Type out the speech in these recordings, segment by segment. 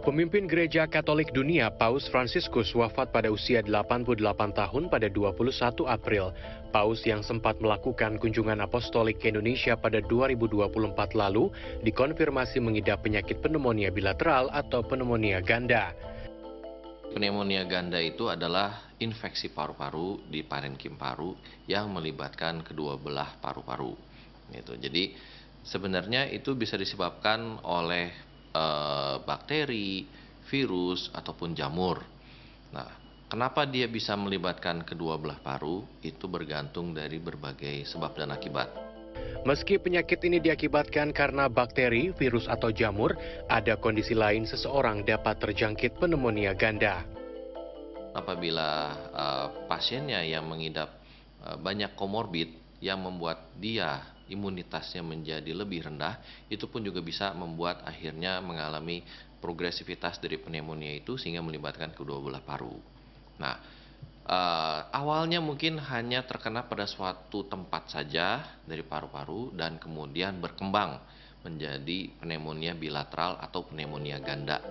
Pemimpin Gereja Katolik Dunia, Paus Fransiskus, wafat pada usia 88 tahun pada 21 April. Paus yang sempat melakukan kunjungan apostolik ke Indonesia pada 2024 lalu dikonfirmasi mengidap penyakit pneumonia bilateral atau pneumonia ganda. Pneumonia ganda itu adalah infeksi paru-paru di parenkim paru yang melibatkan kedua belah paru-paru. Gitu. Jadi sebenarnya itu bisa disebabkan oleh bakteri, virus, ataupun jamur. Nah, kenapa dia bisa melibatkan kedua belah paru? Itu bergantung dari berbagai sebab dan akibat. Meski penyakit ini diakibatkan karena bakteri, virus, atau jamur, ada kondisi lain seseorang dapat terjangkit pneumonia ganda. Apabila pasiennya yang mengidap banyak komorbid yang membuat dia imunitasnya menjadi lebih rendah, itu pun juga bisa membuat akhirnya mengalami progresivitas dari pneumonia itu sehingga melibatkan kedua belah paru. Nah, awalnya mungkin hanya terkena pada suatu tempat saja dari paru-paru dan kemudian berkembang menjadi pneumonia bilateral atau pneumonia ganda.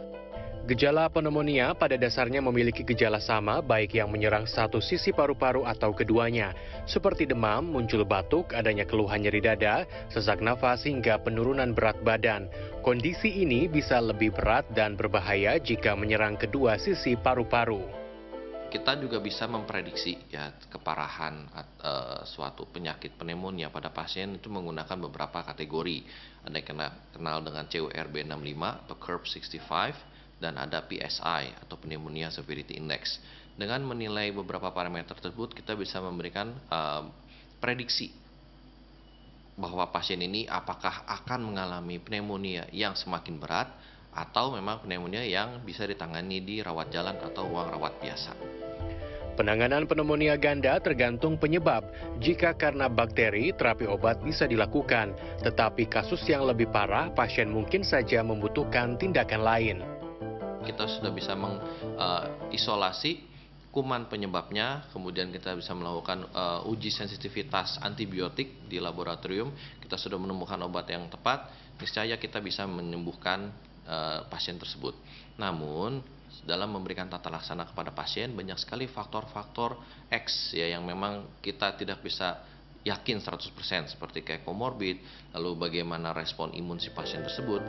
Gejala pneumonia pada dasarnya memiliki gejala sama baik yang menyerang satu sisi paru-paru atau keduanya, seperti demam, muncul batuk, adanya keluhan nyeri dada, sesak nafas, hingga penurunan berat badan. Kondisi ini bisa lebih berat dan berbahaya jika menyerang kedua sisi paru-paru. Kita juga bisa memprediksi ya keparahan suatu penyakit pneumonia pada pasien itu menggunakan beberapa kategori. Ada yang kenal dengan CURB65 atau Curve 65 dan ada PSI atau Pneumonia Severity Index. Dengan menilai beberapa parameter tersebut kita bisa memberikan prediksi bahwa pasien ini apakah akan mengalami pneumonia yang semakin berat atau memang pneumonia yang bisa ditangani di rawat jalan atau ruang rawat biasa. Penanganan pneumonia ganda tergantung penyebab. Jika karena bakteri, terapi obat bisa dilakukan. Tetapi kasus yang lebih parah, pasien mungkin saja membutuhkan tindakan lain. Kita sudah bisa mengisolasi kuman penyebabnya, kemudian kita bisa melakukan uji sensitivitas antibiotik di laboratorium. Kita sudah menemukan obat yang tepat, niscaya kita bisa menyembuhkan pasien tersebut. Namun dalam memberikan tata laksana kepada pasien banyak sekali faktor-faktor X ya yang memang kita tidak bisa yakin 100% seperti kayak komorbid, lalu bagaimana respon imun si pasien tersebut.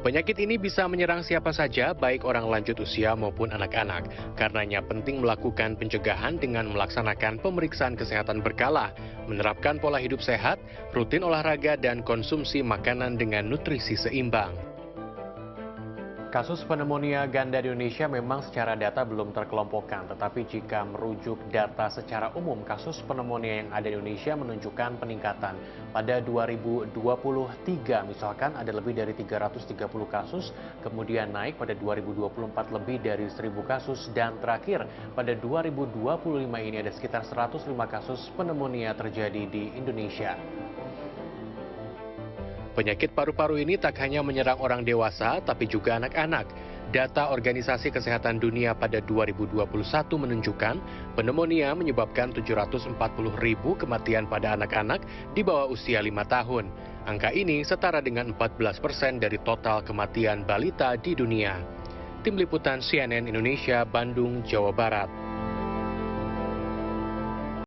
Penyakit ini bisa menyerang siapa saja, baik orang lanjut usia maupun anak-anak. Karenanya penting melakukan pencegahan dengan melaksanakan pemeriksaan kesehatan berkala, menerapkan pola hidup sehat, rutin olahraga, dan konsumsi makanan dengan nutrisi seimbang. Kasus pneumonia ganda di Indonesia memang secara data belum terkelompokkan, tetapi jika merujuk data secara umum, kasus pneumonia yang ada di Indonesia menunjukkan peningkatan. Pada 2023 misalkan ada lebih dari 330 kasus, kemudian naik pada 2024 lebih dari 1.000 kasus, dan terakhir pada 2025 ini ada sekitar 105 kasus pneumonia terjadi di Indonesia. Penyakit paru-paru ini tak hanya menyerang orang dewasa, tapi juga anak-anak. Data Organisasi Kesehatan Dunia pada 2021 menunjukkan pneumonia menyebabkan 740.000 kematian pada anak-anak di bawah usia 5 tahun. Angka ini setara dengan 14% dari total kematian balita di dunia. Tim Liputan CNN Indonesia, Bandung, Jawa Barat.